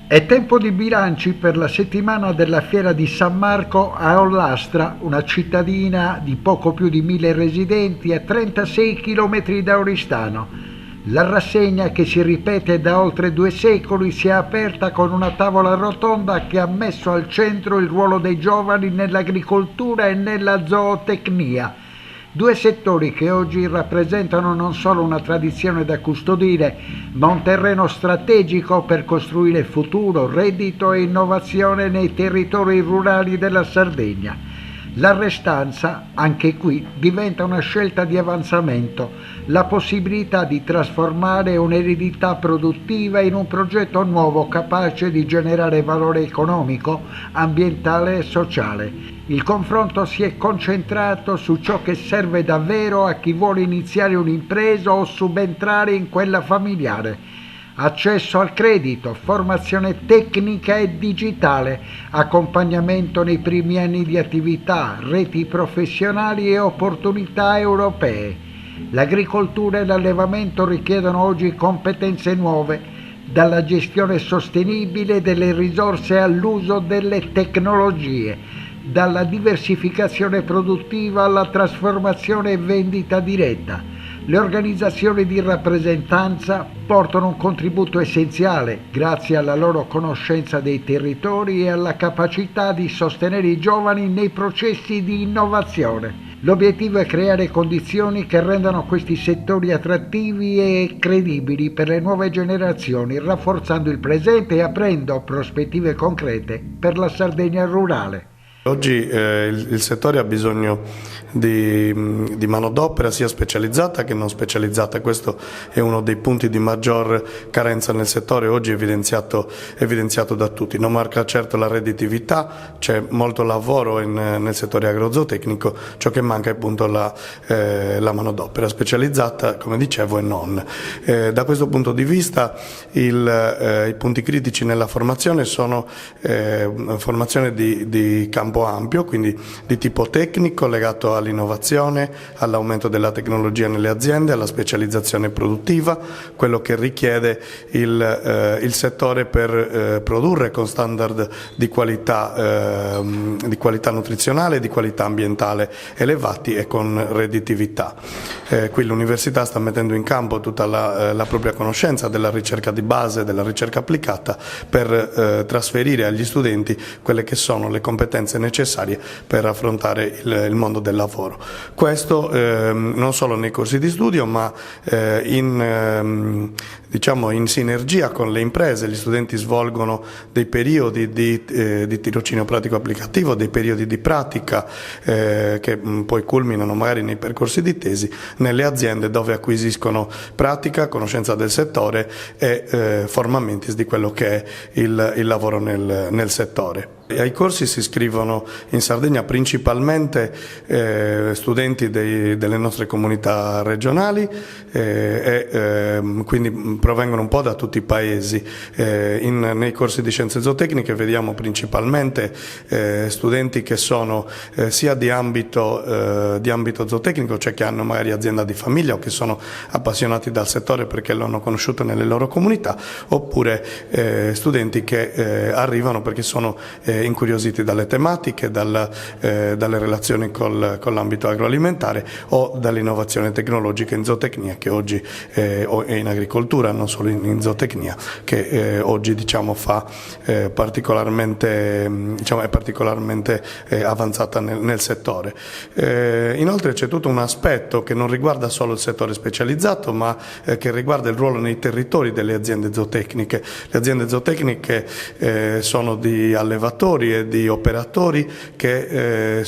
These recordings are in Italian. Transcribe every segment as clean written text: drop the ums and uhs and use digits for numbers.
È tempo di bilanci per la settimana della Fiera di San Marco a Ollastra, una cittadina di poco più di 1000 residenti a 36 km da Oristano. La rassegna, che si ripete da oltre 2 secoli, si è aperta con una tavola rotonda che ha messo al centro il ruolo dei giovani nell'agricoltura e nella zootecnia. Due settori che oggi rappresentano non solo una tradizione da custodire, ma un terreno strategico per costruire futuro, reddito e innovazione nei territori rurali della Sardegna. La restanza, anche qui, diventa una scelta di avanzamento, la possibilità di trasformare un'eredità produttiva in un progetto nuovo capace di generare valore economico, ambientale e sociale. Il confronto si è concentrato su ciò che serve davvero a chi vuole iniziare un'impresa o subentrare in quella familiare. Accesso al credito, formazione tecnica e digitale, accompagnamento nei primi anni di attività, reti professionali e opportunità europee. L'agricoltura e l'allevamento richiedono oggi competenze nuove, dalla gestione sostenibile delle risorse all'uso delle tecnologie, dalla diversificazione produttiva alla trasformazione e vendita diretta. Le organizzazioni di rappresentanza portano un contributo essenziale grazie alla loro conoscenza dei territori e alla capacità di sostenere i giovani nei processi di innovazione. L'obiettivo è creare condizioni che rendano questi settori attrattivi e credibili per le nuove generazioni, rafforzando il presente e aprendo prospettive concrete per la Sardegna rurale. Oggi il settore ha bisogno di manodopera sia specializzata che non specializzata. Questo è uno dei punti di maggior carenza nel settore, oggi evidenziato da tutti. Non manca certo la redditività, c'è molto lavoro nel settore agrozootecnico, ciò che manca è appunto la manodopera specializzata, come dicevo, e non. Da questo punto di vista i punti critici nella formazione sono formazione di campo ampio, quindi di tipo tecnico legato all'innovazione, all'aumento della tecnologia nelle aziende, alla specializzazione produttiva, quello che richiede il settore per produrre con standard di qualità nutrizionale, di qualità ambientale elevati e con redditività. Qui l'università sta mettendo in campo tutta la propria conoscenza della ricerca di base, della ricerca applicata, per trasferire agli studenti quelle che sono le competenze necessarie per affrontare il mondo del lavoro. Questo non solo nei corsi di studio, ma in sinergia con le imprese. Gli studenti svolgono dei periodi di tirocinio pratico applicativo, dei periodi di pratica che poi culminano magari nei percorsi di tesi nelle aziende, dove acquisiscono pratica, conoscenza del settore e forma mentis di quello che è il lavoro nel settore. Ai corsi si iscrivono in Sardegna principalmente studenti delle nostre comunità regionali e quindi provengono un po' da tutti i paesi. Nei corsi di scienze zootecniche vediamo principalmente studenti che sono sia di ambito zootecnico, cioè che hanno magari azienda di famiglia o che sono appassionati dal settore perché lo hanno conosciuto nelle loro comunità, oppure studenti che arrivano perché sono incuriositi dalle tematiche, dalle relazioni con l'ambito agroalimentare o dall'innovazione tecnologica in zootecnia, che oggi o in agricoltura, non solo in zootecnia, che oggi è particolarmente avanzata nel settore. Inoltre c'è tutto un aspetto che non riguarda solo il settore specializzato, ma che riguarda il ruolo nei territori delle aziende zootecniche. Le aziende zootecniche sono di allevatori e di operatori che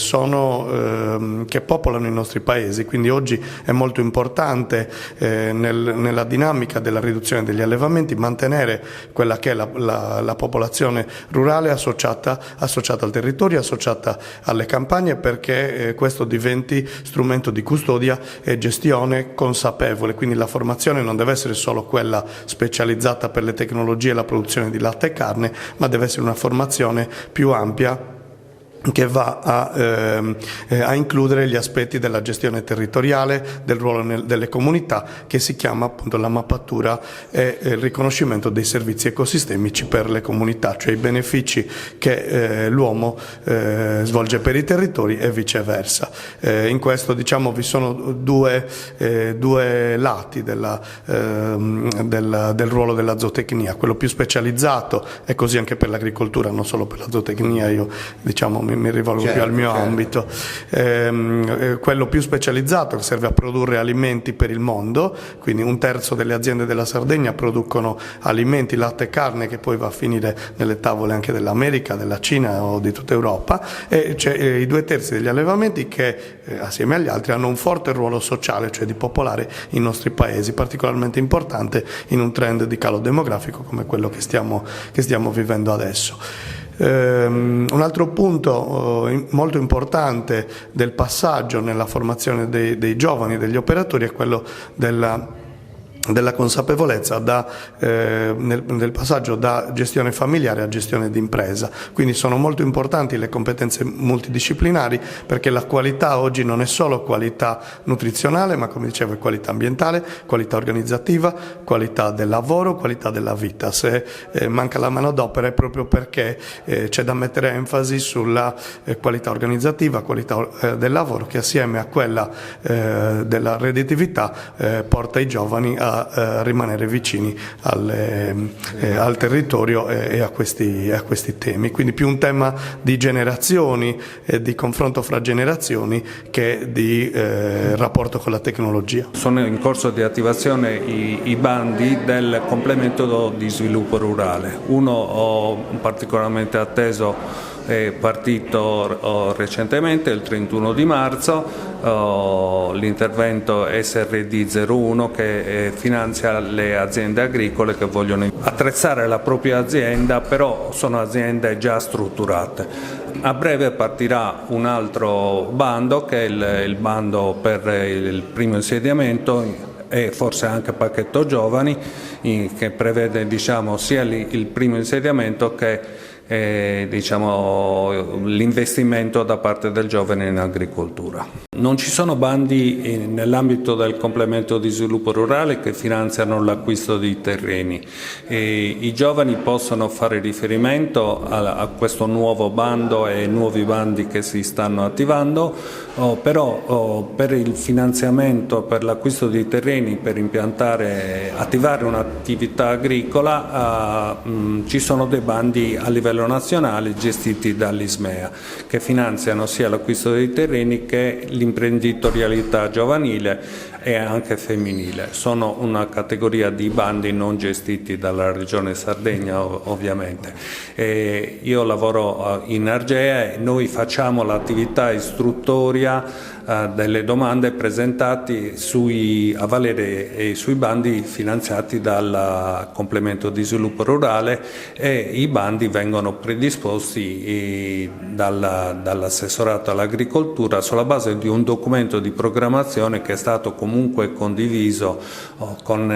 popolano i nostri paesi, quindi oggi è molto importante nella dinamica della riduzione degli allevamenti mantenere quella che è la popolazione rurale associata al territorio, associata alle campagne, perché questo diventi strumento di custodia e gestione consapevole. Quindi la formazione non deve essere solo quella specializzata per le tecnologie e la produzione di latte e carne, ma deve essere una formazione più ampia che va a includere gli aspetti della gestione territoriale, del ruolo delle comunità, che si chiama appunto la mappatura e il riconoscimento dei servizi ecosistemici per le comunità, cioè i benefici che l'uomo svolge per i territori e viceversa. In questo, diciamo, vi sono due lati del ruolo della zootecnia, quello più specializzato, e così anche per l'agricoltura, non solo per la zootecnia, io diciamo mi rivolgo più al mio ambito, quello più specializzato che serve a produrre alimenti per il mondo, quindi 1/3 delle aziende della Sardegna producono alimenti, latte e carne, che poi va a finire nelle tavole anche dell'America, della Cina o di tutta Europa, e c'è i 2/3 degli allevamenti che assieme agli altri hanno un forte ruolo sociale, cioè di popolare i nostri paesi, particolarmente importante in un trend di calo demografico come quello che stiamo vivendo adesso. Un altro punto molto importante del passaggio nella formazione dei giovani, degli operatori, è quello della consapevolezza nel passaggio da gestione familiare a gestione d'impresa. Quindi sono molto importanti le competenze multidisciplinari, perché la qualità oggi non è solo qualità nutrizionale, ma, come dicevo, è qualità ambientale, qualità organizzativa, qualità del lavoro, qualità della vita. Se manca la manodopera è proprio perché c'è da mettere enfasi sulla qualità organizzativa, qualità del lavoro, che assieme a quella della redditività porta i giovani a rimanere vicini al territorio e a questi temi. Quindi più un tema di generazioni e di confronto fra generazioni che di rapporto con la tecnologia. Sono in corso di attivazione i bandi del complemento di sviluppo rurale. Uno particolarmente atteso è partito recentemente, il 31 di marzo, l'intervento SRD 01 che finanzia le aziende agricole che vogliono attrezzare la propria azienda, però sono aziende già strutturate. A breve partirà un altro bando, che è il bando per il primo insediamento e forse anche pacchetto giovani, che prevede, diciamo, sia il primo insediamento che l'investimento da parte del giovane in agricoltura. Non ci sono bandi nell'ambito del complemento di sviluppo rurale che finanziano l'acquisto di terreni. I giovani possono fare riferimento a questo nuovo bando e nuovi bandi che si stanno attivando, però per il finanziamento, per l'acquisto di terreni, per attivare un'attività agricola, ci sono dei bandi a livello nazionale gestiti dall'Ismea, che finanziano sia l'acquisto dei terreni che l'imprenditorialità giovanile e anche femminile. Sono una categoria di bandi non gestiti dalla Regione Sardegna, ovviamente. Io lavoro in Argea e noi facciamo l'attività istruttoria delle domande presentate a valere sui bandi finanziati dal complemento di sviluppo rurale, e i bandi vengono predisposti dall'assessorato all'agricoltura sulla base di un documento di programmazione che è stato comunque condiviso con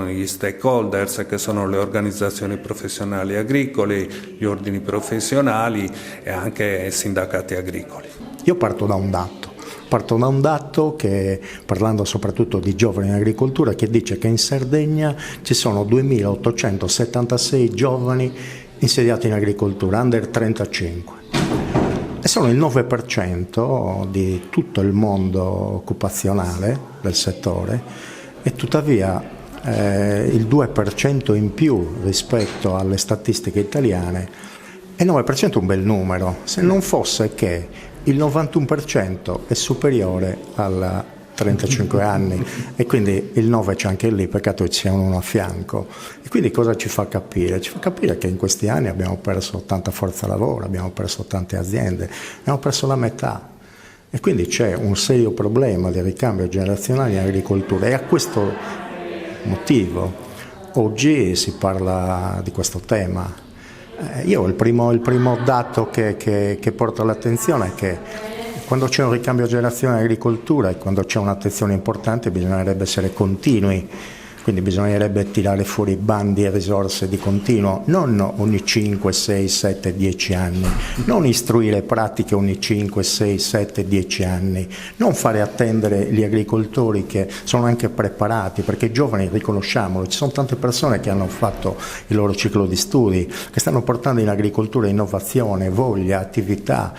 gli stakeholders, che sono le organizzazioni professionali agricoli, gli ordini professionali e anche i sindacati agricoli. Io parto da un dato che, parlando soprattutto di giovani in agricoltura, che dice che in Sardegna ci sono 2.876 giovani insediati in agricoltura, under 35. E sono il 9% di tutto il mondo occupazionale del settore, e tuttavia il 2% in più rispetto alle statistiche italiane. E 9% è un bel numero, se non fosse che il 91% è superiore a 35 anni, e quindi il 9 c'è anche lì, peccato che ci sia uno a fianco. E quindi cosa ci fa capire? Ci fa capire che in questi anni abbiamo perso tanta forza lavoro, abbiamo perso tante aziende, abbiamo perso la metà. E quindi c'è un serio problema di ricambio generazionale in agricoltura, e a questo motivo oggi si parla di questo tema. Io il primo dato che porto all'attenzione è che quando c'è un ricambio generazionale in agricoltura e quando c'è un'attenzione importante, bisognerebbe essere continui quindi bisognerebbe tirare fuori bandi e risorse di continuo, non ogni 5, 6, 7, 10 anni, non istruire pratiche ogni 5, 6, 7, 10 anni, non fare attendere gli agricoltori che sono anche preparati, perché i giovani, riconosciamolo, ci sono tante persone che hanno fatto il loro ciclo di studi, che stanno portando in agricoltura innovazione, voglia, attività,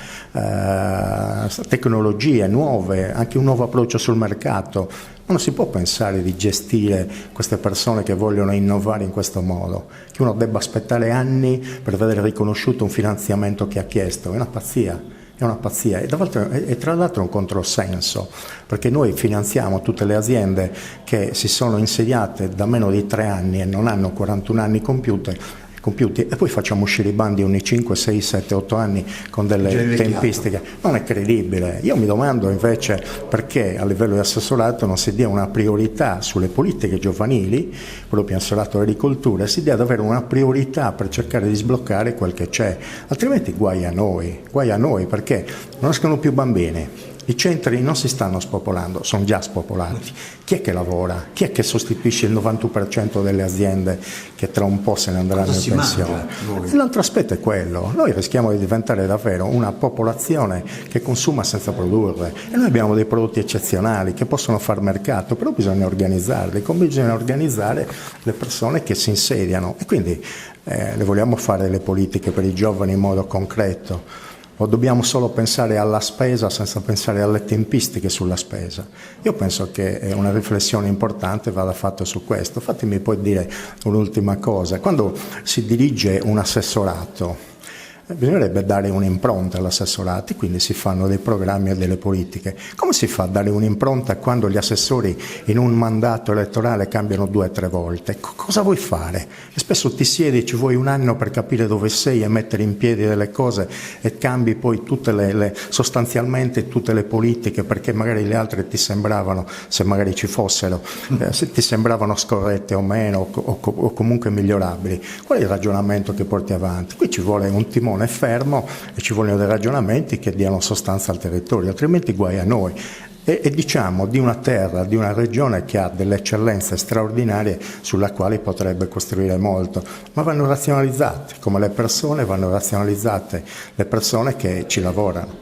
tecnologie nuove, anche un nuovo approccio sul mercato. Non si può pensare di gestire queste persone che vogliono innovare in questo modo, che uno debba aspettare anni per vedere riconosciuto un finanziamento che ha chiesto, è una pazzia. È una pazzia e tra l'altro è un controsenso, perché noi finanziamo tutte le aziende che si sono insediate da meno di 3 anni e non hanno 41 anni compiuti e poi facciamo uscire i bandi ogni 5, 6, 7, 8 anni con delle tempistiche. Non è credibile. Io mi domando invece perché a livello di assessorato non si dia una priorità sulle politiche giovanili, proprio assessorato agricoltura, si dia davvero una priorità per cercare di sbloccare quel che c'è, altrimenti guai a noi perché non escono più bambini. I centri non si stanno spopolando, sono già spopolati. Chi è che lavora? Chi è che sostituisce il 91% delle aziende che tra un po' se ne andranno in pensione? E l'altro aspetto è quello, noi rischiamo di diventare davvero una popolazione che consuma senza produrre e noi abbiamo dei prodotti eccezionali che possono far mercato, però bisogna organizzarli, come bisogna organizzare le persone che si insediano e quindi le vogliamo fare le politiche per i giovani in modo concreto. O dobbiamo solo pensare alla spesa senza pensare alle tempistiche sulla spesa? Io penso che una riflessione importante vada fatta su questo. Fatemi poi dire un'ultima cosa. Quando si dirige un assessorato, bisognerebbe dare un'impronta all'assessorato, quindi si fanno dei programmi e delle politiche. Come si fa a dare un'impronta quando gli assessori in un mandato elettorale cambiano 2 o 3 volte? Cosa vuoi fare? E spesso ti siedi, ci vuoi un anno per capire dove sei e mettere in piedi delle cose e cambi poi sostanzialmente tutte le politiche perché magari le altre ti sembravano, se magari ci fossero, se ti sembravano scorrette o meno o comunque migliorabili. Qual è il ragionamento che porti avanti? Qui ci vuole un timone fermo e ci vogliono dei ragionamenti che diano sostanza al territorio, altrimenti guai a noi. E diciamo di una terra, di una regione che ha delle eccellenze straordinarie sulla quale potrebbe costruire molto, ma vanno razionalizzate, come le persone vanno razionalizzate le persone che ci lavorano.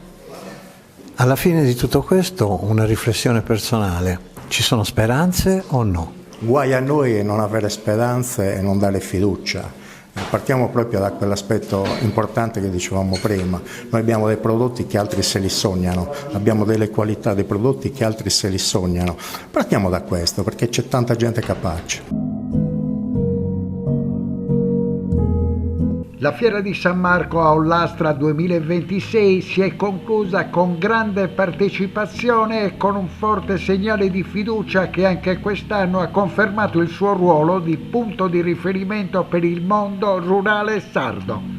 Alla fine di tutto questo una riflessione personale, ci sono speranze o no? Guai a noi non avere speranze e non dare fiducia. Partiamo proprio da quell'aspetto importante che dicevamo prima. Noi abbiamo dei prodotti che altri se li sognano, abbiamo delle qualità dei prodotti che altri se li sognano. Partiamo da questo perché c'è tanta gente capace. La Fiera di San Marco a Ollastra 2026 si è conclusa con grande partecipazione e con un forte segnale di fiducia che anche quest'anno ha confermato il suo ruolo di punto di riferimento per il mondo rurale sardo.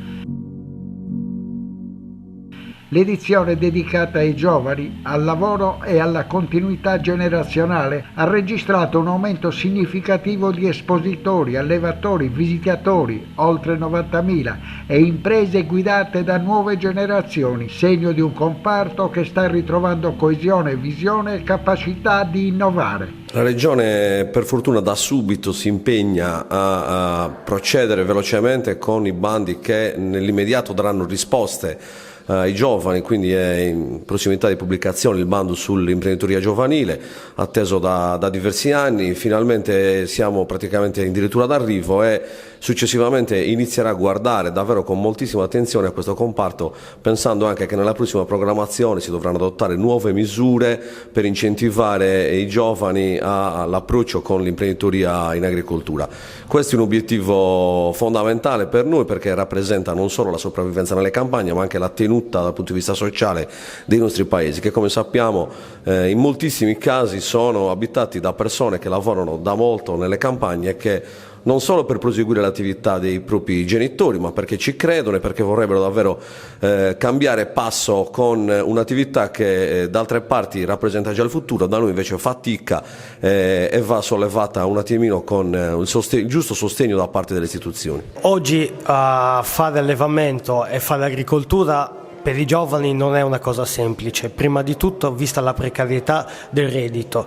L'edizione dedicata ai giovani, al lavoro e alla continuità generazionale ha registrato un aumento significativo di espositori, allevatori, visitatori, oltre 90.000, e imprese guidate da nuove generazioni, segno di un comparto che sta ritrovando coesione, visione e capacità di innovare. La Regione per fortuna da subito si impegna a procedere velocemente con i bandi che nell'immediato daranno risposte ai giovani, quindi è in prossimità di pubblicazione il bando sull'imprenditoria giovanile, atteso da diversi anni. Finalmente siamo praticamente addirittura d'arrivo e successivamente inizierà a guardare davvero con moltissima attenzione a questo comparto, pensando anche che nella prossima programmazione si dovranno adottare nuove misure per incentivare i giovani all'approccio con l'imprenditoria in agricoltura. Questo è un obiettivo fondamentale per noi perché rappresenta non solo la sopravvivenza nelle campagne ma anche la tenuta dal punto di vista sociale dei nostri paesi, che come sappiamo in moltissimi casi sono abitati da persone che lavorano da molto nelle campagne e che non solo per proseguire l'attività dei propri genitori, ma perché ci credono e perché vorrebbero davvero cambiare passo con un'attività che da altre parti rappresenta già il futuro, da noi invece fatica e va sollevata un attimino con il giusto sostegno da parte delle istituzioni. Oggi fare allevamento e fare agricoltura per i giovani non è una cosa semplice, prima di tutto vista la precarietà del reddito.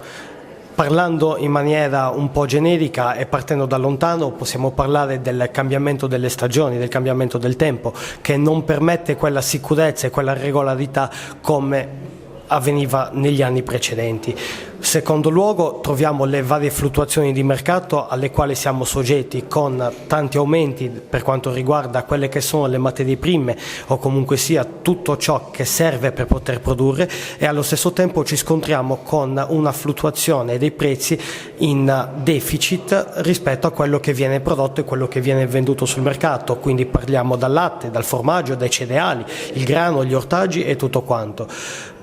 Parlando in maniera un po' generica e partendo da lontano, possiamo parlare del cambiamento delle stagioni, del cambiamento del tempo, che non permette quella sicurezza e quella regolarità come avveniva negli anni precedenti. Secondo luogo, troviamo le varie fluttuazioni di mercato alle quali siamo soggetti, con tanti aumenti per quanto riguarda quelle che sono le materie prime o comunque sia tutto ciò che serve per poter produrre, e allo stesso tempo ci scontriamo con una fluttuazione dei prezzi in deficit rispetto a quello che viene prodotto e quello che viene venduto sul mercato. Quindi parliamo dal latte, dal formaggio, dai cereali, il grano, gli ortaggi e tutto quanto,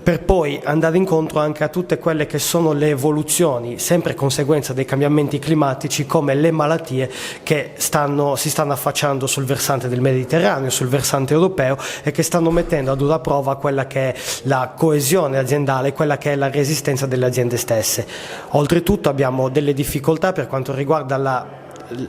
per poi andare incontro anche a tutte quelle che sono le evoluzioni, sempre conseguenza dei cambiamenti climatici, come le malattie che si stanno affacciando sul versante del Mediterraneo, sul versante europeo, e che stanno mettendo a dura prova quella che è la coesione aziendale, quella che è la resistenza delle aziende stesse. Oltretutto abbiamo delle difficoltà per quanto riguarda la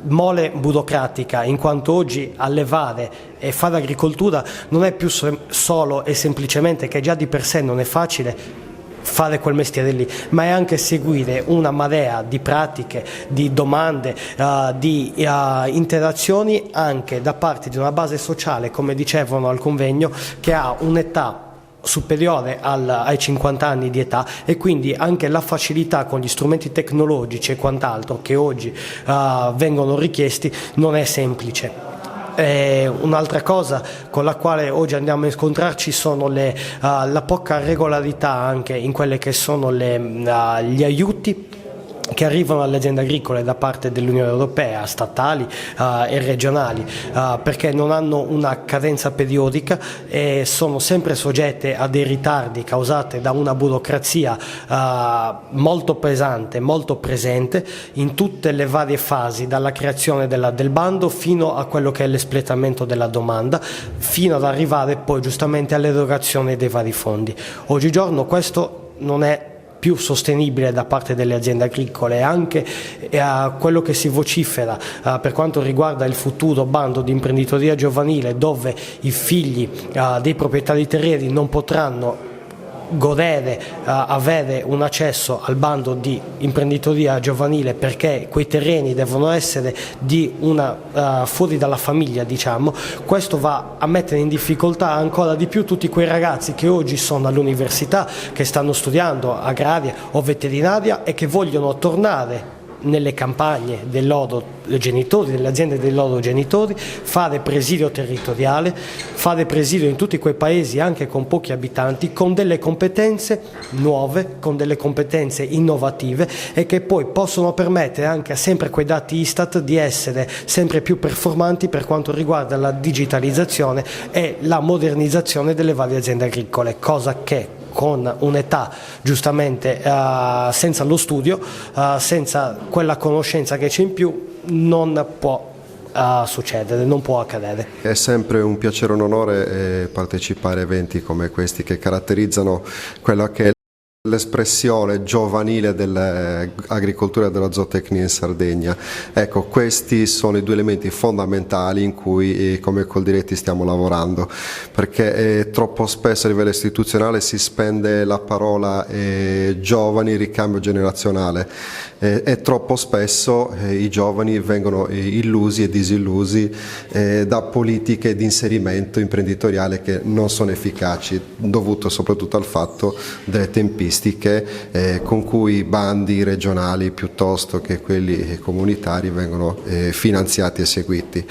mole burocratica, in quanto oggi allevare e fare agricoltura non è più solo e semplicemente, che già di per sé non è facile fare quel mestiere lì, ma è anche seguire una marea di pratiche, di domande, di interazioni anche da parte di una base sociale, come dicevano al convegno, che ha un'età superiore ai 50 anni di età, e quindi anche la facilità con gli strumenti tecnologici e quant'altro che oggi vengono richiesti non è semplice. Un'altra cosa con la quale oggi andiamo a incontrarci sono la poca regolarità anche in quelle che sono gli aiuti che arrivano alle aziende agricole da parte dell'Unione Europea, statali e regionali, perché non hanno una cadenza periodica e sono sempre soggette a dei ritardi causati da una burocrazia molto pesante, molto presente in tutte le varie fasi, dalla creazione del bando fino a quello che è l'espletamento della domanda, fino ad arrivare poi giustamente all'erogazione dei vari fondi. Oggigiorno questo non è più sostenibile da parte delle aziende agricole, anche quello che si vocifera per quanto riguarda il futuro bando di imprenditoria giovanile, dove i figli dei proprietari terrieri non potranno godere, avere un accesso al bando di imprenditoria giovanile, perché quei terreni devono essere fuori dalla famiglia, diciamo. Questo va a mettere in difficoltà ancora di più tutti quei ragazzi che oggi sono all'università, che stanno studiando agraria o veterinaria e che vogliono tornare nelle campagne dei loro genitori, delle aziende dei loro genitori, fare presidio territoriale, fare presidio in tutti quei paesi anche con pochi abitanti, con delle competenze nuove, con delle competenze innovative, e che poi possono permettere anche a sempre quei dati Istat di essere sempre più performanti per quanto riguarda la digitalizzazione e la modernizzazione delle varie aziende agricole, cosa che con un'età giustamente senza lo studio, senza quella conoscenza che c'è in più, non può succedere, non può accadere. È sempre un piacere e un onore partecipare a eventi come questi, che caratterizzano quella che è l'espressione giovanile dell'agricoltura e della zootecnia in Sardegna. Ecco, questi sono i due elementi fondamentali in cui come Coldiretti stiamo lavorando, perché troppo spesso a livello istituzionale si spende la parola giovani, ricambio generazionale, e troppo spesso i giovani vengono illusi e disillusi da politiche di inserimento imprenditoriale che non sono efficaci, dovuto soprattutto al fatto delle tempistiche con cui i bandi regionali piuttosto che quelli comunitari vengono finanziati e seguiti.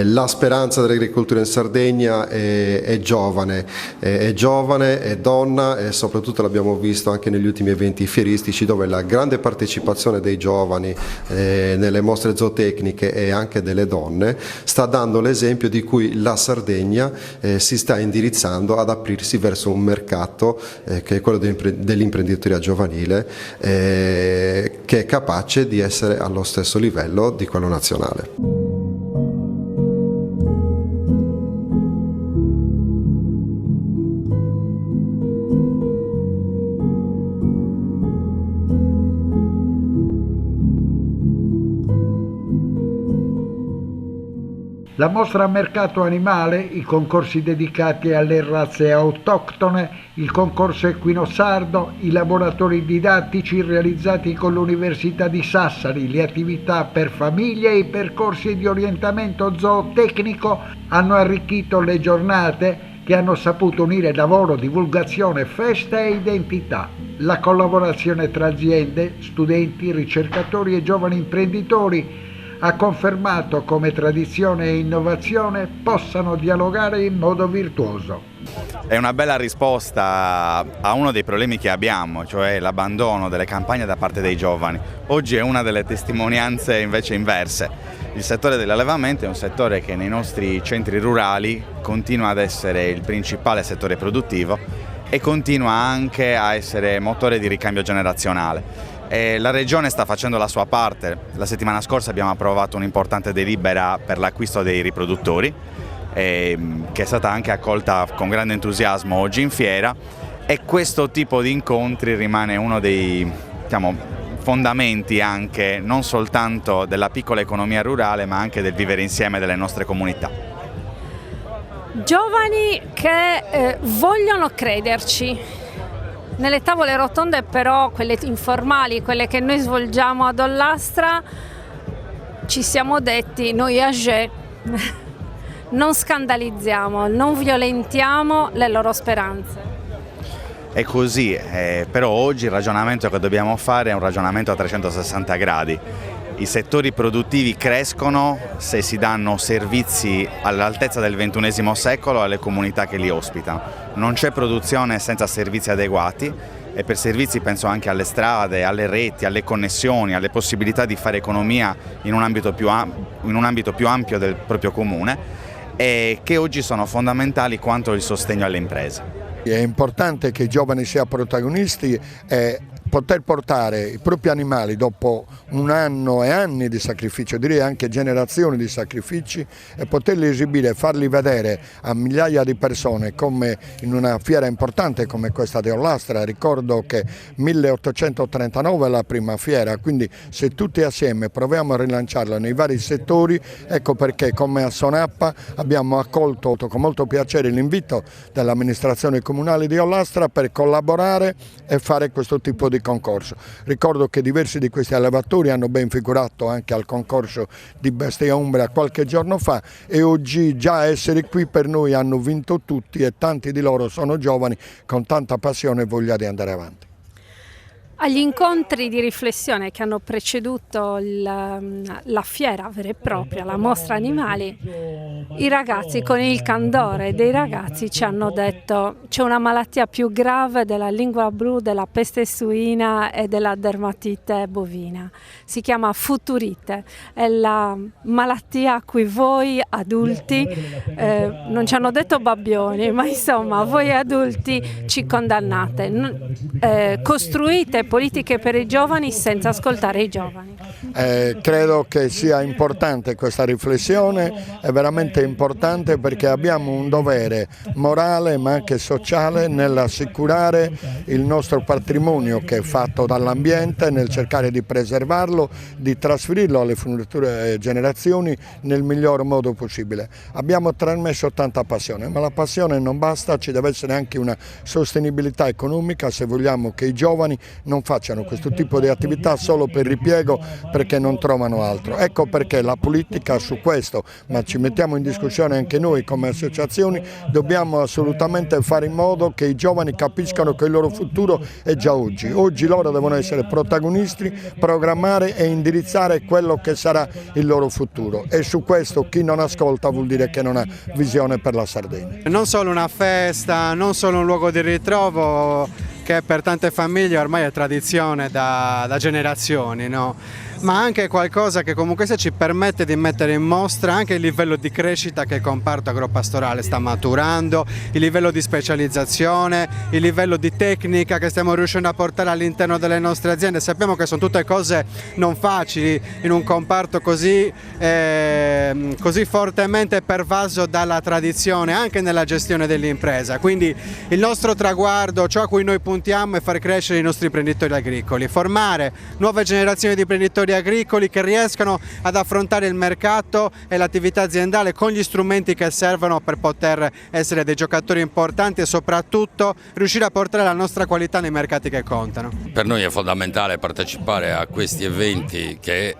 La speranza dell'agricoltura in Sardegna è giovane, è donna, e soprattutto l'abbiamo visto anche negli ultimi eventi fieristici, dove la grande partecipazione dei giovani nelle mostre zootecniche e anche delle donne sta dando l'esempio di cui la Sardegna si sta indirizzando ad aprirsi verso un mercato che è quello dell'imprenditoria giovanile, che è capace di essere allo stesso livello di quello nazionale. La mostra mercato animale, i concorsi dedicati alle razze autoctone, il concorso equino sardo, i laboratori didattici realizzati con l'Università di Sassari, le attività per famiglie e i percorsi di orientamento zootecnico hanno arricchito le giornate che hanno saputo unire lavoro, divulgazione, festa e identità. La collaborazione tra aziende, studenti, ricercatori e giovani imprenditori ha confermato come tradizione e innovazione possano dialogare in modo virtuoso. È una bella risposta a uno dei problemi che abbiamo, cioè l'abbandono delle campagne da parte dei giovani. Oggi è una delle testimonianze invece inverse. Il settore dell'allevamento è un settore che nei nostri centri rurali continua ad essere il principale settore produttivo e continua anche a essere motore di ricambio generazionale. La Regione sta facendo la sua parte. La settimana scorsa abbiamo approvato un'importante delibera per l'acquisto dei riproduttori, che è stata anche accolta con grande entusiasmo oggi in fiera, e questo tipo di incontri rimane uno dei fondamenti anche non soltanto della piccola economia rurale, ma anche del vivere insieme delle nostre comunità. Giovani che vogliono crederci. Nelle tavole rotonde però, quelle informali, quelle che noi svolgiamo ad Ollastra, ci siamo detti, noi AGE non scandalizziamo, non violentiamo le loro speranze. È così, però oggi il ragionamento che dobbiamo fare è un ragionamento a 360 gradi. I settori produttivi crescono se si danno servizi all'altezza del XXI secolo alle comunità che li ospitano. Non c'è produzione senza servizi adeguati, e per servizi penso anche alle strade, alle reti, alle connessioni, alle possibilità di fare economia in un ambito più ampio del proprio comune, e che oggi sono fondamentali quanto il sostegno alle imprese. È importante che i giovani siano protagonisti e poter portare i propri animali dopo un anno e anni di sacrificio, direi anche generazioni di sacrifici, e poterli esibire e farli vedere a migliaia di persone come in una fiera importante come questa di Ollastra. Ricordo che 1839 è la prima fiera, quindi se tutti assieme proviamo a rilanciarla nei vari settori, ecco perché come a Sonappa abbiamo accolto con molto piacere l'invito dell'amministrazione comunale di Ollastra per collaborare e fare questo tipo di concorso. Ricordo che diversi di questi allevatori hanno ben figurato anche al concorso di Bestia Umbra qualche giorno fa, e oggi già essere qui per noi hanno vinto tutti, e tanti di loro sono giovani con tanta passione e voglia di andare avanti. Agli incontri di riflessione che hanno preceduto la fiera vera e propria, la mostra animali, i ragazzi, con il candore dei ragazzi, ci hanno detto: c'è una malattia più grave della lingua blu, della peste suina e della dermatite bovina. Si chiama futurite, è la malattia a cui voi adulti, non ci hanno detto babbioni, ma insomma voi adulti ci condannate. Costruite politiche per i giovani senza ascoltare i giovani. Credo che sia importante questa riflessione, è veramente importante perché abbiamo un dovere morale ma anche sociale nell'assicurare il nostro patrimonio che è fatto dall'ambiente, nel cercare di preservarlo, di trasferirlo alle future generazioni nel miglior modo possibile. Abbiamo trasmesso tanta passione, ma la passione non basta, ci deve essere anche una sostenibilità economica se vogliamo che i giovani non facciano questo tipo di attività solo per ripiego perché non trovano altro. Ecco perché la politica su questo, ma ci mettiamo in discussione anche noi come associazioni, dobbiamo assolutamente fare in modo che i giovani capiscano che il loro futuro è già oggi. Oggi loro devono essere protagonisti, programmare e indirizzare quello che sarà il loro futuro, e su questo chi non ascolta vuol dire che non ha visione per la Sardegna. Non solo una festa, non solo un luogo di ritrovo che per tante famiglie ormai è tradizione da generazioni, no? Ma anche qualcosa che comunque ci permette di mettere in mostra anche il livello di crescita che il comparto agropastorale sta maturando, il livello di specializzazione, il livello di tecnica che stiamo riuscendo a portare all'interno delle nostre aziende. Sappiamo che sono tutte cose non facili in un comparto così fortemente pervaso dalla tradizione anche nella gestione dell'impresa. Quindi il nostro traguardo, ciò a cui noi puntiamo, è far crescere i nostri imprenditori agricoli, formare nuove generazioni di imprenditori agricoli che riescano ad affrontare il mercato e l'attività aziendale con gli strumenti che servono per poter essere dei giocatori importanti e soprattutto riuscire a portare la nostra qualità nei mercati che contano. Per noi è fondamentale partecipare a questi eventi che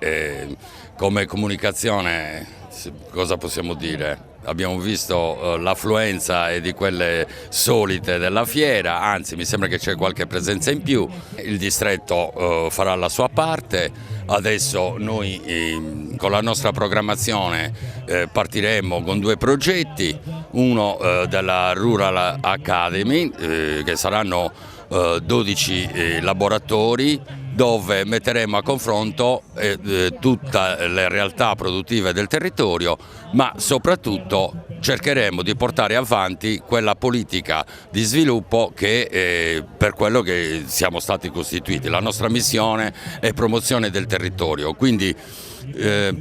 come comunicazione, cosa possiamo dire? Abbiamo visto l'affluenza è di quelle solite della fiera, anzi mi sembra che c'è qualche presenza in più. Il distretto farà la sua parte, adesso noi con la nostra programmazione partiremo con 2 progetti, uno della Rural Academy che saranno 12 laboratori dove metteremo a confronto tutte le realtà produttive del territorio, ma soprattutto cercheremo di portare avanti quella politica di sviluppo che per quello che siamo stati costituiti. La nostra missione è promozione del territorio, quindi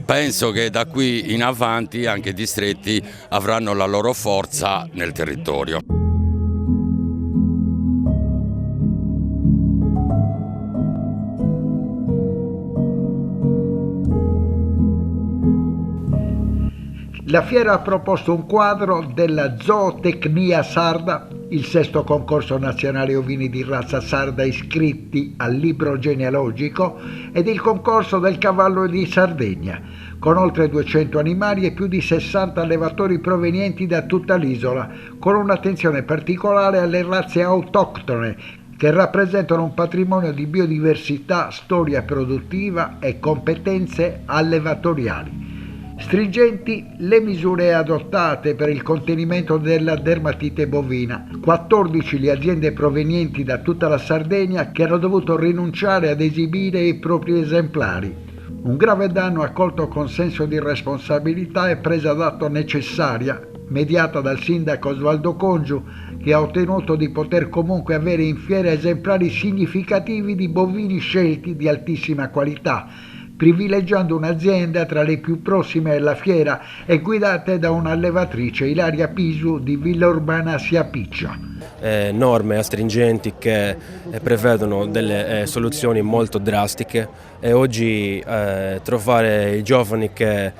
penso che da qui in avanti anche i distretti avranno la loro forza nel territorio. La fiera ha proposto un quadro della zootecnia sarda, il 6° concorso nazionale ovini di razza sarda iscritti al libro genealogico ed il concorso del cavallo di Sardegna, con oltre 200 animali e più di 60 allevatori provenienti da tutta l'isola, con un'attenzione particolare alle razze autoctone che rappresentano un patrimonio di biodiversità, storia produttiva e competenze allevatoriali. Stringenti le misure adottate per il contenimento della dermatite bovina. 14 le aziende provenienti da tutta la Sardegna che hanno dovuto rinunciare ad esibire i propri esemplari. Un grave danno accolto con senso di responsabilità e presa d'atto necessaria, mediata dal sindaco Osvaldo Congiu, che ha ottenuto di poter comunque avere in fiera esemplari significativi di bovini scelti di altissima qualità, privilegiando un'azienda tra le più prossime alla fiera e guidate da un'allevatrice, Ilaria Pisu di Villa Urbana Siapiccia. Norme astringenti che prevedono delle soluzioni molto drastiche e oggi trovare i giovani che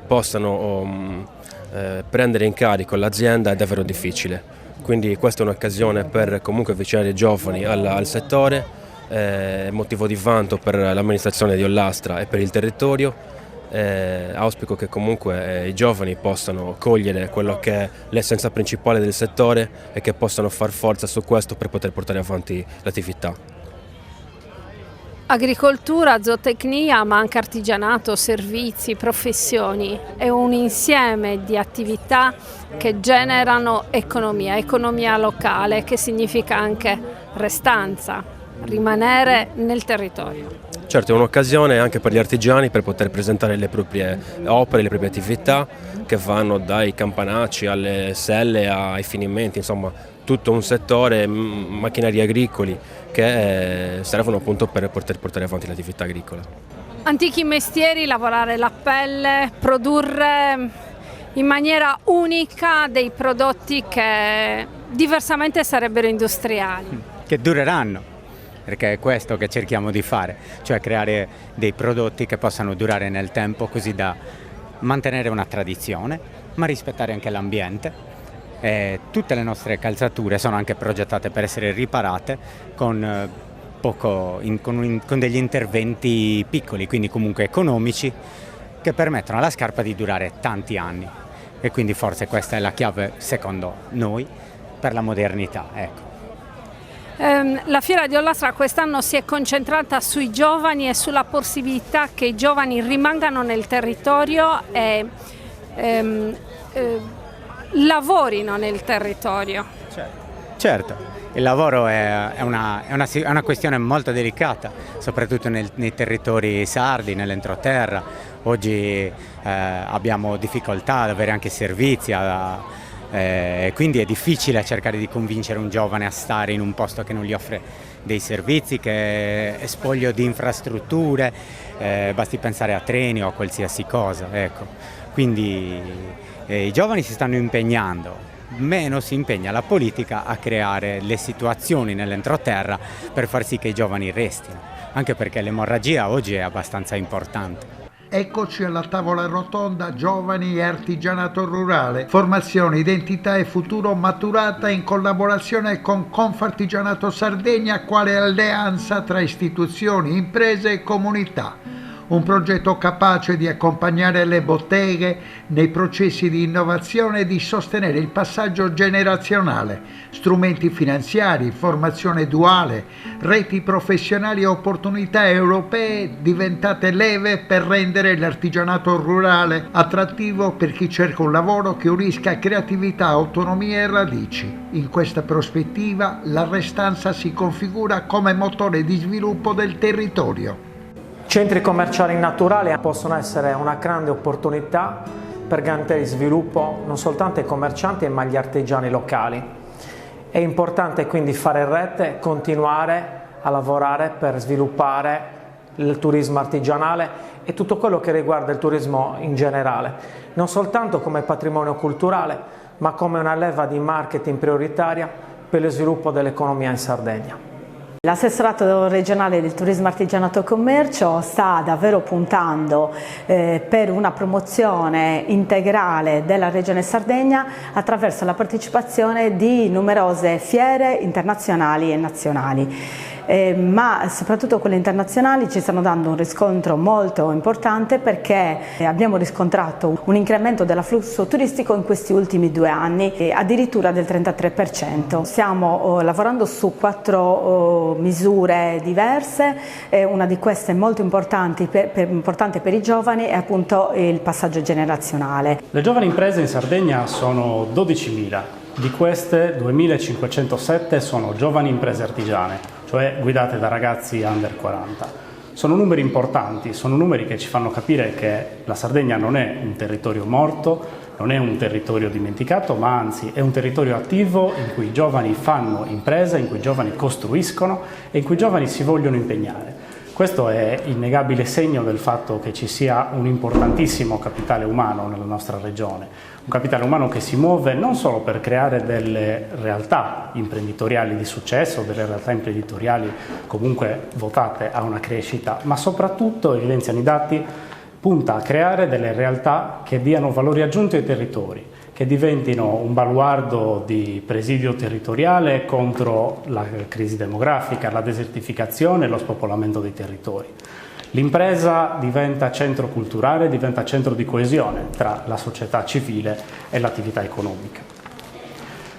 possano prendere in carico l'azienda è davvero difficile. Quindi questa è un'occasione per comunque avvicinare i giovani al settore. Motivo di vanto per l'amministrazione di Ollastra e per il territorio. Auspico che comunque i giovani possano cogliere quello che è l'essenza principale del settore e che possano far forza su questo per poter portare avanti l'attività. Agricoltura, zootecnia, ma anche artigianato, servizi, professioni. È un insieme di attività che generano economia locale, che significa anche restanza. Rimanere nel territorio. Certo, è un'occasione anche per gli artigiani per poter presentare le proprie opere, le proprie attività che vanno dai campanacci alle selle ai finimenti, insomma tutto un settore, macchinari agricoli che servono appunto per poter portare avanti l'attività agricola. Antichi mestieri, lavorare la pelle, produrre in maniera unica dei prodotti che diversamente sarebbero industriali. Che dureranno. Perché è questo che cerchiamo di fare, cioè creare dei prodotti che possano durare nel tempo così da mantenere una tradizione, ma rispettare anche l'ambiente. Tutte le nostre calzature sono anche progettate per essere riparate con degli interventi piccoli, quindi comunque economici, che permettono alla scarpa di durare tanti anni. E quindi forse questa è la chiave, secondo noi, per la modernità. Ecco. La Fiera di Ollastra quest'anno si è concentrata sui giovani e sulla possibilità che i giovani rimangano nel territorio e lavorino nel territorio. Certo, il lavoro è una questione molto delicata, soprattutto nei territori sardi, nell'entroterra. Oggi abbiamo difficoltà ad avere anche servizi, quindi è difficile cercare di convincere un giovane a stare in un posto che non gli offre dei servizi, che è spoglio di infrastrutture, basti pensare a treni o a qualsiasi cosa. Ecco. Quindi i giovani si stanno impegnando, meno si impegna la politica a creare le situazioni nell'entroterra per far sì che i giovani restino. anche perché l'emorragia oggi è abbastanza importante. Eccoci alla tavola rotonda Giovani e Artigianato Rurale, formazione, identità e futuro maturata in collaborazione con Confartigianato Sardegna quale alleanza tra istituzioni, imprese e comunità. Un progetto capace di accompagnare le botteghe nei processi di innovazione e di sostenere il passaggio generazionale, strumenti finanziari, formazione duale, reti professionali e opportunità europee diventate leve per rendere l'artigianato rurale attrattivo per chi cerca un lavoro che unisca creatività, autonomia e radici. In questa prospettiva la Restanza si configura come motore di sviluppo del territorio. Centri commerciali naturali possono essere una grande opportunità per garantire sviluppo non soltanto ai commercianti ma agli artigiani locali. È importante quindi fare rete, continuare a lavorare per sviluppare il turismo artigianale e tutto quello che riguarda il turismo in generale, non soltanto come patrimonio culturale ma come una leva di marketing prioritaria per lo sviluppo dell'economia in Sardegna. L'assessorato regionale del turismo artigianato e commercio sta davvero puntando per una promozione integrale della regione Sardegna attraverso la partecipazione di numerose fiere internazionali e nazionali. Ma soprattutto quelle internazionali ci stanno dando un riscontro molto importante perché abbiamo riscontrato un incremento dell'afflusso turistico in questi ultimi 2 anni, addirittura del 33%. Stiamo lavorando su 4 misure diverse, una di queste molto importante per i giovani è appunto il passaggio generazionale. Le giovani imprese in Sardegna sono 12.000, di queste 2.507 sono giovani imprese artigiane, cioè guidate da ragazzi under 40. Sono numeri importanti, sono numeri che ci fanno capire che la Sardegna non è un territorio morto, non è un territorio dimenticato, ma anzi è un territorio attivo in cui i giovani fanno impresa, in cui i giovani costruiscono e in cui i giovani si vogliono impegnare. Questo è innegabile segno del fatto che ci sia un importantissimo capitale umano nella nostra regione, un capitale umano che si muove non solo per creare delle realtà imprenditoriali di successo, delle realtà imprenditoriali comunque votate a una crescita, ma soprattutto, evidenziano i dati, punta a creare delle realtà che diano valori aggiunti ai territori, che diventino un baluardo di presidio territoriale contro la crisi demografica, la desertificazione e lo spopolamento dei territori. L'impresa diventa centro culturale, diventa centro di coesione tra la società civile e l'attività economica.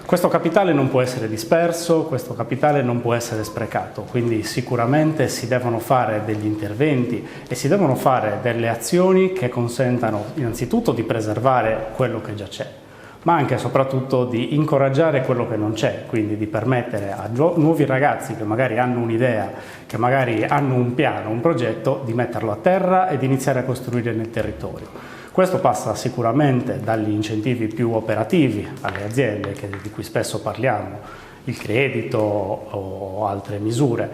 Questo capitale non può essere disperso, questo capitale non può essere sprecato, quindi sicuramente si devono fare degli interventi e si devono fare delle azioni che consentano innanzitutto di preservare quello che già c'è, ma anche e soprattutto di incoraggiare quello che non c'è, quindi di permettere a nuovi ragazzi che magari hanno un'idea, che magari hanno un piano, un progetto, di metterlo a terra e di iniziare a costruire nel territorio. Questo passa sicuramente dagli incentivi più operativi alle aziende, di cui spesso parliamo, il credito o altre misure,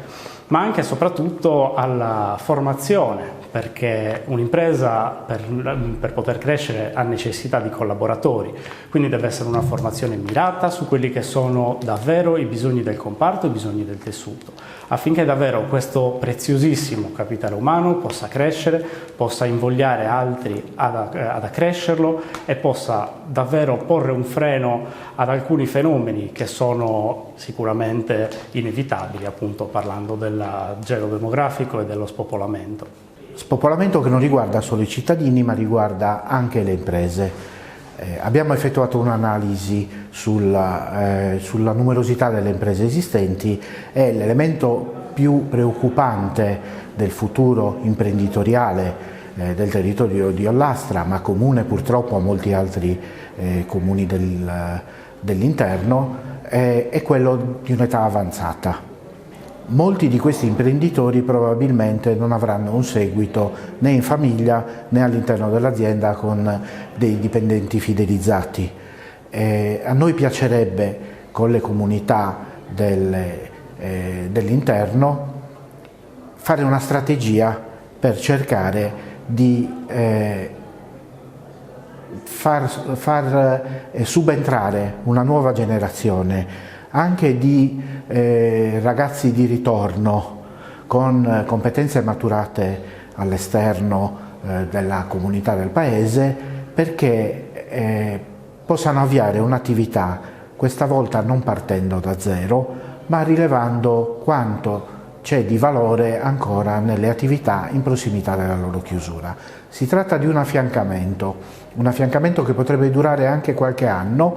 ma anche e soprattutto alla formazione, perché un'impresa per poter crescere ha necessità di collaboratori, quindi deve essere una formazione mirata su quelli che sono davvero i bisogni del comparto, i bisogni del tessuto, affinché davvero questo preziosissimo capitale umano possa crescere, possa invogliare altri ad accrescerlo e possa davvero porre un freno ad alcuni fenomeni che sono sicuramente inevitabili, appunto parlando del gelo demografico e dello spopolamento. Spopolamento che non riguarda solo i cittadini ma riguarda anche le imprese. Abbiamo effettuato un'analisi sulla numerosità delle imprese esistenti e l'elemento più preoccupante del futuro imprenditoriale del territorio di Ollastra, ma comune purtroppo a molti altri comuni dell'interno, è quello di un'età avanzata. Molti di questi imprenditori probabilmente non avranno un seguito né in famiglia né all'interno dell'azienda con dei dipendenti fidelizzati. A noi piacerebbe con le comunità dell'interno fare una strategia per cercare di far subentrare una nuova generazione anche di ragazzi di ritorno con competenze maturate all'esterno della comunità del paese, perché possano avviare un'attività, questa volta non partendo da zero, ma rilevando quanto c'è di valore ancora nelle attività in prossimità della loro chiusura. Si tratta di un affiancamento che potrebbe durare anche qualche anno,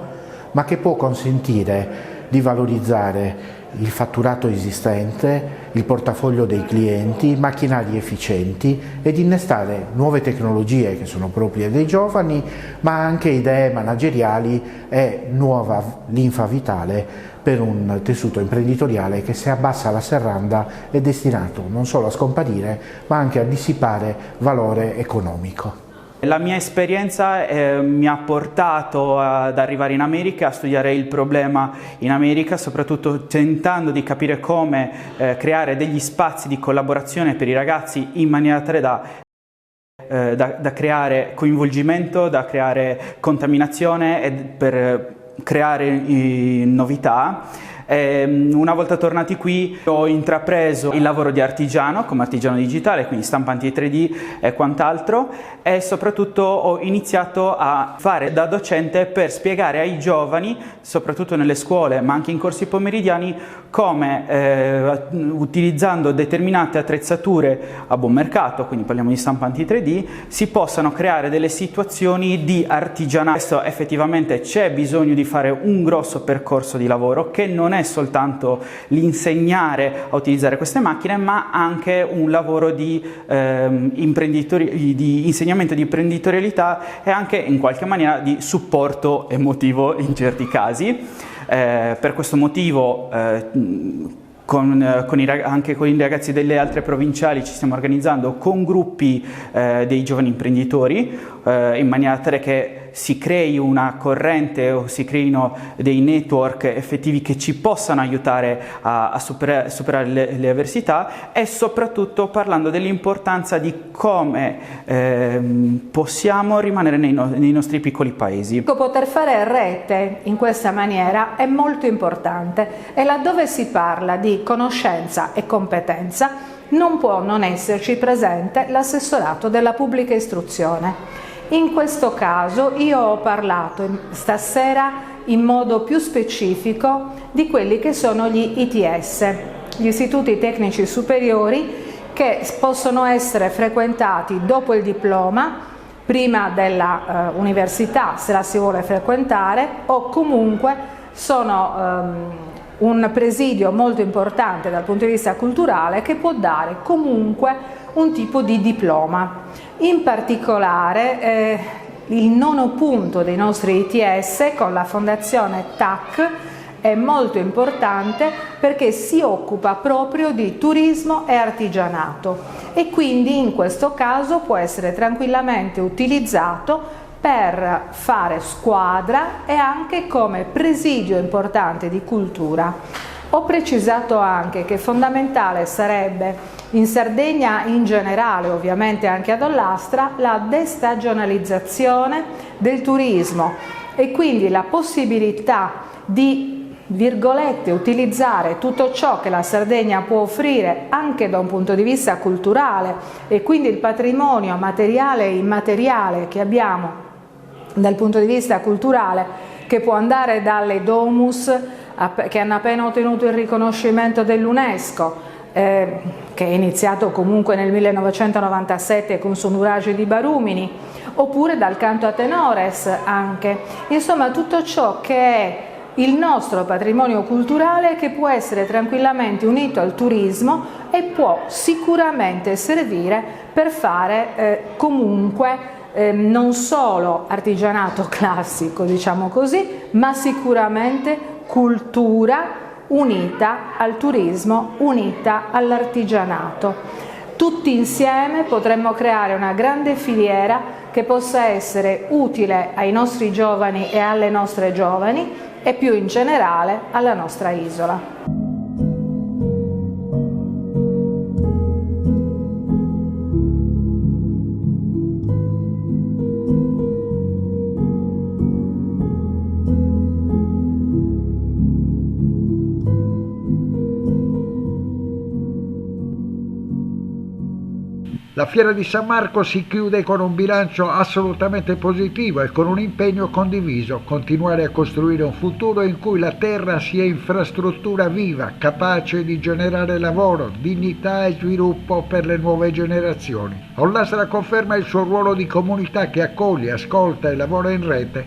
ma che può consentire di valorizzare il fatturato esistente, il portafoglio dei clienti, macchinari efficienti e di innestare nuove tecnologie che sono proprie dei giovani, ma anche idee manageriali e nuova linfa vitale per un tessuto imprenditoriale che, se abbassa la serranda, è destinato non solo a scomparire ma anche a dissipare valore economico. La mia esperienza mi ha portato ad arrivare in America, a studiare il problema in America, soprattutto tentando di capire come creare degli spazi di collaborazione per i ragazzi in maniera tale da creare coinvolgimento, da creare contaminazione e per creare novità. Una volta tornati qui ho intrapreso il lavoro di artigiano come artigiano digitale, quindi stampanti 3D e quant'altro, e soprattutto ho iniziato a fare da docente per spiegare ai giovani, soprattutto nelle scuole ma anche in corsi pomeridiani, come utilizzando determinate attrezzature a buon mercato, quindi parliamo di stampanti 3D, si possano creare delle situazioni di artigianato. Questo effettivamente c'è bisogno di fare un grosso percorso di lavoro che non è soltanto l'insegnare a utilizzare queste macchine, ma anche un lavoro di insegnamento di imprenditorialità e anche in qualche maniera di supporto emotivo in certi casi. Per questo motivo anche con i ragazzi delle altre provinciali ci stiamo organizzando con gruppi dei giovani imprenditori, in maniera tale che si crei una corrente o si creino dei network effettivi che ci possano aiutare a superare le avversità, e soprattutto parlando dell'importanza di come possiamo rimanere nei nostri piccoli paesi. Poter fare rete in questa maniera è molto importante, e laddove si parla di conoscenza e competenza non può non esserci presente l'assessorato della pubblica istruzione. In questo caso io ho parlato stasera in modo più specifico di quelli che sono gli ITS, gli istituti tecnici superiori, che possono essere frequentati dopo il diploma, prima della università se la si vuole frequentare, o comunque sono un presidio molto importante dal punto di vista culturale che può dare comunque un tipo di diploma. In particolare il nono punto dei nostri ITS con la Fondazione TAC è molto importante perché si occupa proprio di turismo e artigianato, e quindi in questo caso può essere tranquillamente utilizzato per fare squadra e anche come presidio importante di cultura. Ho precisato anche che fondamentale sarebbe in Sardegna in generale, ovviamente anche ad Ollastra, la destagionalizzazione del turismo, e quindi la possibilità di, virgolette, utilizzare tutto ciò che la Sardegna può offrire anche da un punto di vista culturale, e quindi il patrimonio materiale e immateriale che abbiamo dal punto di vista culturale, che può andare dalle domus che hanno appena ottenuto il riconoscimento dell'UNESCO, che è iniziato comunque nel 1997 con Sonurage di Barumini, oppure dal canto a tenores anche. Insomma, tutto ciò che è il nostro patrimonio culturale, che può essere tranquillamente unito al turismo e può sicuramente servire per fare comunque non solo artigianato classico, diciamo così, ma sicuramente cultura unita al turismo, unita all'artigianato. Tutti insieme potremmo creare una grande filiera che possa essere utile ai nostri giovani e alle nostre giovani, e più in generale alla nostra isola. La Fiera di San Marco si chiude con un bilancio assolutamente positivo e con un impegno condiviso: continuare a costruire un futuro in cui la terra sia infrastruttura viva, capace di generare lavoro, dignità e sviluppo per le nuove generazioni. Ollastra conferma il suo ruolo di comunità che accoglie, ascolta e lavora in rete,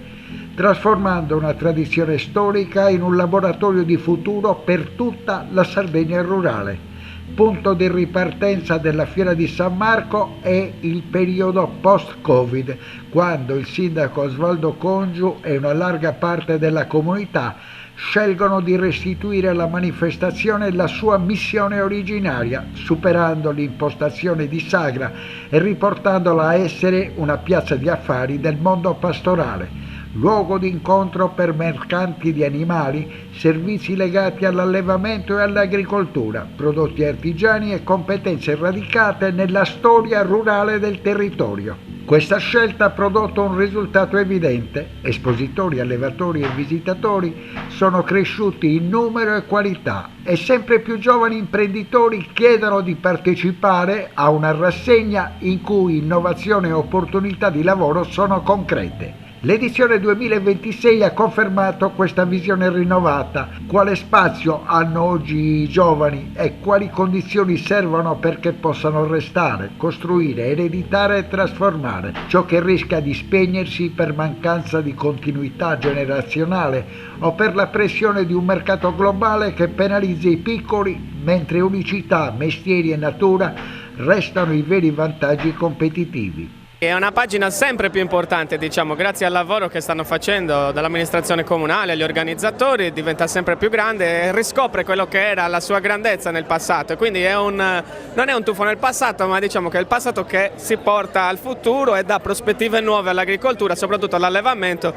trasformando una tradizione storica in un laboratorio di futuro per tutta la Sardegna rurale. Punto di ripartenza della Fiera di San Marco è il periodo post-Covid, quando il sindaco Osvaldo Congiu e una larga parte della comunità scelgono di restituire alla manifestazione la sua missione originaria, superando l'impostazione di sagra e riportandola a essere una piazza di affari del mondo pastorale, luogo di incontro per mercanti di animali, servizi legati all'allevamento e all'agricoltura, prodotti artigiani e competenze radicate nella storia rurale del territorio. Questa scelta ha prodotto un risultato evidente: espositori, allevatori e visitatori sono cresciuti in numero e qualità e sempre più giovani imprenditori chiedono di partecipare a una rassegna in cui innovazione e opportunità di lavoro sono concrete. L'edizione 2026 ha confermato questa visione rinnovata. Quale spazio hanno oggi i giovani e quali condizioni servono perché possano restare, costruire, ereditare e trasformare ciò che rischia di spegnersi per mancanza di continuità generazionale o per la pressione di un mercato globale che penalizza i piccoli, mentre unicità, mestieri e natura restano i veri vantaggi competitivi. È una pagina sempre più importante, diciamo, grazie al lavoro che stanno facendo dall'amministrazione comunale agli organizzatori, diventa sempre più grande e riscopre quello che era la sua grandezza nel passato. Quindi non è un tuffo nel passato, ma diciamo che è il passato che si porta al futuro e dà prospettive nuove all'agricoltura, soprattutto all'allevamento,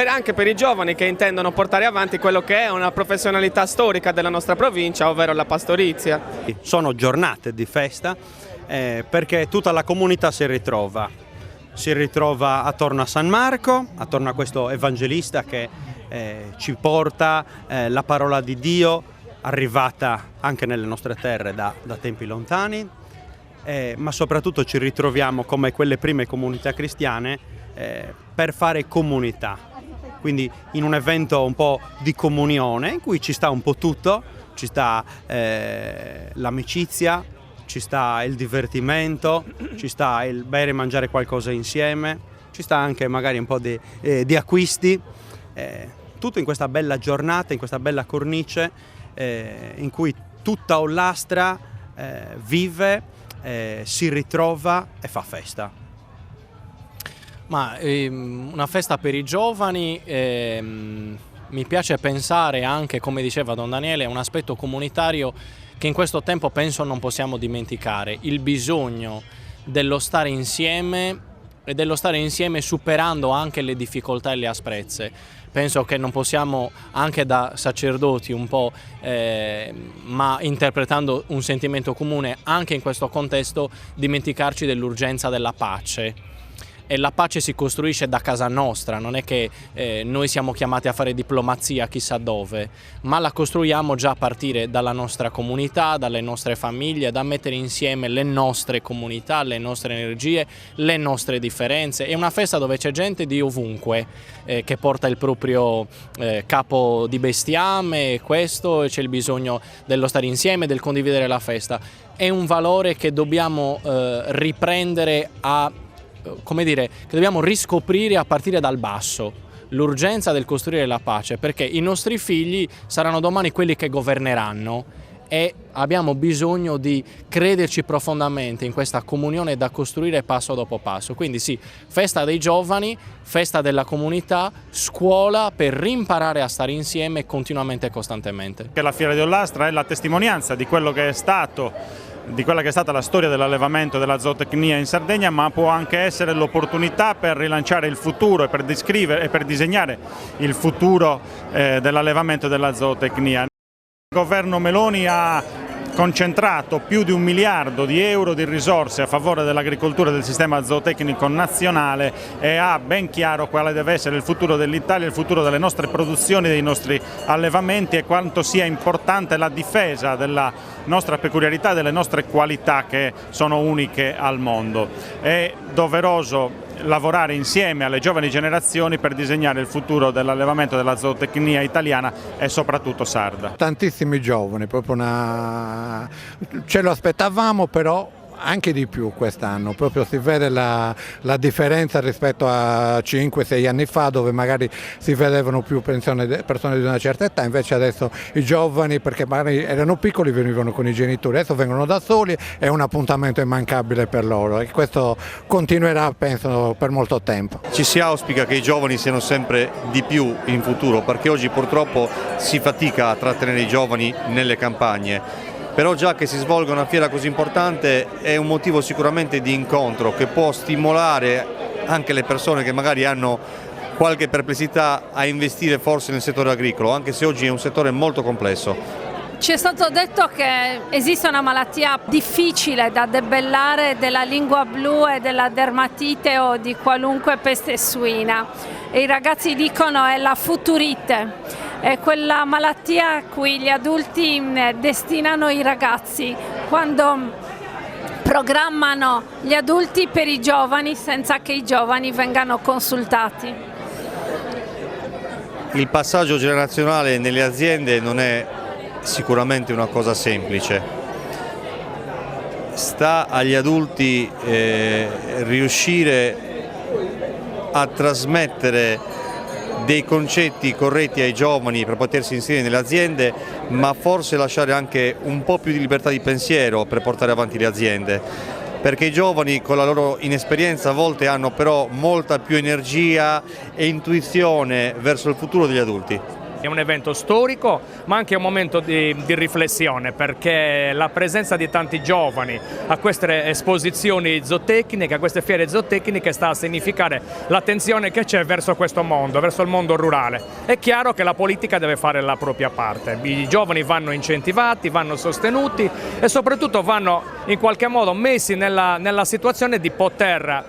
anche per i giovani che intendono portare avanti quello che è una professionalità storica della nostra provincia, ovvero la pastorizia. Sono giornate di festa perché tutta la comunità si ritrova attorno a San Marco, attorno a questo evangelista che ci porta la parola di Dio, arrivata anche nelle nostre terre da tempi lontani, ma soprattutto ci ritroviamo come quelle prime comunità cristiane per fare comunità, quindi in un evento un po' di comunione in cui ci sta un po' tutto, ci sta l'amicizia, ci sta il divertimento, ci sta il bere e mangiare qualcosa insieme, ci sta anche magari un po' di acquisti, tutto in questa bella giornata, in questa bella cornice in cui tutta Ollastra vive, si ritrova e fa festa. Ma una festa per i giovani, mi piace pensare anche, come diceva Don Daniele, un aspetto comunitario che in questo tempo penso non possiamo dimenticare, il bisogno dello stare insieme e dello stare insieme superando anche le difficoltà e le asprezze. Penso che non possiamo, anche da sacerdoti un po', ma interpretando un sentimento comune anche in questo contesto, dimenticarci dell'urgenza della pace. E la pace si costruisce da casa nostra, non è che noi siamo chiamati a fare diplomazia chissà dove, ma la costruiamo già a partire dalla nostra comunità, dalle nostre famiglie, da mettere insieme le nostre comunità, le nostre energie, le nostre differenze. È una festa dove c'è gente di ovunque che porta il proprio capo di bestiame, questo, c'è il bisogno dello stare insieme, del condividere la festa. È un valore che dobbiamo riprendere che dobbiamo riscoprire a partire dal basso, l'urgenza del costruire la pace, perché i nostri figli saranno domani quelli che governeranno e abbiamo bisogno di crederci profondamente in questa comunione da costruire passo dopo passo. Quindi sì, festa dei giovani, festa della comunità, scuola per rimparare a stare insieme continuamente e costantemente. La Fiera di Ollastra è la testimonianza di quello che è stato, di quella che è stata la storia dell'allevamento e della zootecnia in Sardegna, ma può anche essere l'opportunità per rilanciare il futuro e per descrivere e per disegnare il futuro dell'allevamento e della zootecnia. Il governo Meloni ha concentrato più di 1 miliardo di euro di risorse a favore dell'agricoltura e del sistema zootecnico nazionale e ha ben chiaro quale deve essere il futuro dell'Italia, il futuro delle nostre produzioni, dei nostri allevamenti e quanto sia importante la difesa della nostra peculiarità, delle nostre qualità che sono uniche al mondo. È doveroso lavorare insieme alle giovani generazioni per disegnare il futuro dell'allevamento e della zootecnia italiana e soprattutto sarda. Tantissimi giovani, ce lo aspettavamo, però anche di più quest'anno, proprio si vede la differenza rispetto a 5-6 anni fa, dove magari si vedevano più persone di una certa età, invece adesso i giovani, perché magari erano piccoli, venivano con i genitori, adesso vengono da soli, è un appuntamento immancabile per loro e questo continuerà, penso, per molto tempo. Ci si auspica che i giovani siano sempre di più in futuro, perché oggi purtroppo si fatica a trattenere i giovani nelle campagne. Però già che si svolga una fiera così importante è un motivo sicuramente di incontro che può stimolare anche le persone che magari hanno qualche perplessità a investire forse nel settore agricolo, anche se oggi è un settore molto complesso. Ci è stato detto che esiste una malattia difficile da debellare della lingua blu e della dermatite o di qualunque peste suina e i ragazzi dicono è la futurite. È quella malattia a cui gli adulti destinano i ragazzi quando programmano gli adulti per i giovani senza che i giovani vengano consultati. Il passaggio generazionale nelle aziende non è sicuramente una cosa semplice. Sta agli adulti riuscire a trasmettere dei concetti corretti ai giovani per potersi inserire nelle aziende, ma forse lasciare anche un po' più di libertà di pensiero per portare avanti le aziende, perché i giovani con la loro inesperienza a volte hanno però molta più energia e intuizione verso il futuro degli adulti. È un evento storico, ma anche un momento di riflessione, perché la presenza di tanti giovani a queste esposizioni zootecniche, a queste fiere zootecniche, sta a significare l'attenzione che c'è verso questo mondo, verso il mondo rurale. È chiaro che la politica deve fare la propria parte, i giovani vanno incentivati, vanno sostenuti e soprattutto vanno in qualche modo messi nella situazione di poter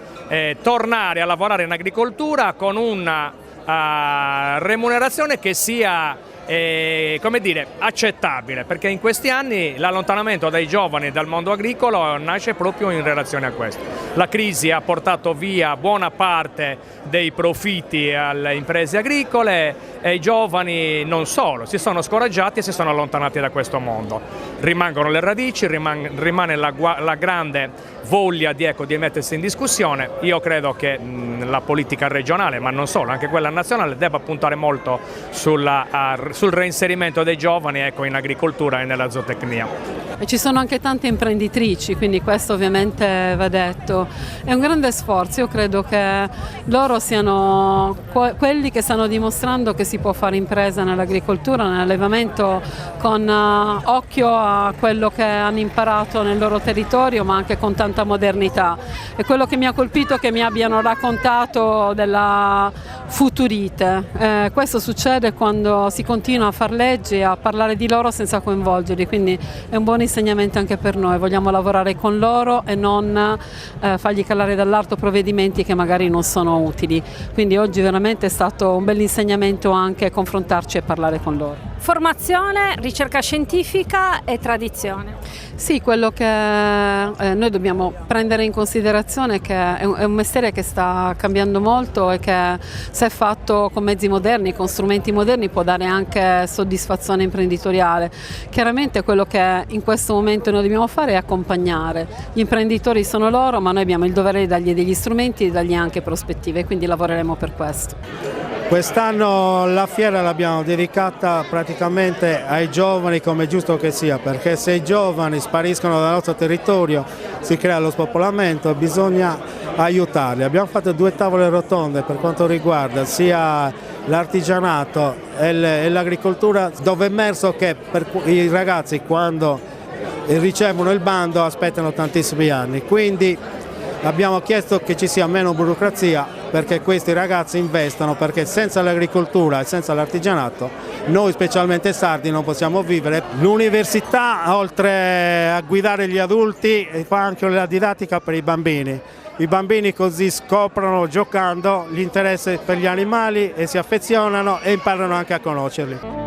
tornare a lavorare in agricoltura con una remunerazione che sia come dire, accettabile, perché in questi anni l'allontanamento dai giovani dal mondo agricolo nasce proprio in relazione a questo. La crisi ha portato via buona parte dei profitti alle imprese agricole e i giovani non solo, si sono scoraggiati e si sono allontanati da questo mondo. Rimangono le radici, rimane la grande voglia di mettersi in discussione. Io credo che la politica regionale, ma non solo, anche quella nazionale, debba puntare molto sul reinserimento dei giovani in agricoltura e nella zootecnia. E ci sono anche tante imprenditrici, quindi questo ovviamente va detto. È un grande sforzo, io credo che loro siano quelli che stanno dimostrando che si può fare impresa nell'agricoltura, nell'allevamento, con occhio a quello che hanno imparato nel loro territorio, ma anche con tanta modernità. E quello che mi ha colpito è che mi abbiano raccontato della futurite. Questo succede quando si continua a far leggi e a parlare di loro senza coinvolgerli, quindi è un buon insegnamento anche per noi. Vogliamo lavorare con loro e non fargli calare dall'alto provvedimenti che magari non sono utili. Quindi oggi veramente è stato un bel insegnamento anche confrontarci e parlare con loro. Formazione, ricerca scientifica e tradizione. Sì, quello che noi dobbiamo prendere in considerazione è che è un mestiere che sta cambiando molto e che se fatto con mezzi moderni, con strumenti moderni, può dare anche soddisfazione imprenditoriale. Chiaramente quello che in questo momento noi dobbiamo fare è accompagnare. Gli imprenditori sono loro, ma noi abbiamo il dovere di dargli degli strumenti e di dargli anche prospettive, quindi lavoreremo per questo. Quest'anno la fiera l'abbiamo dedicata praticamente ai giovani, come è giusto che sia, perché se i giovani spariscono dal nostro territorio si crea lo spopolamento e bisogna aiutarli. Abbiamo fatto 2 tavole rotonde per quanto riguarda sia l'artigianato e l'agricoltura, dove è emerso che per i ragazzi quando ricevono il bando aspettano tantissimi anni, quindi abbiamo chiesto che ci sia meno burocrazia perché questi ragazzi investano, perché senza l'agricoltura e senza l'artigianato noi specialmente sardi non possiamo vivere. L'università, oltre a guidare gli adulti, fa anche la didattica per i bambini. I bambini così scoprono, giocando, l'interesse per gli animali e si affezionano e imparano anche a conoscerli.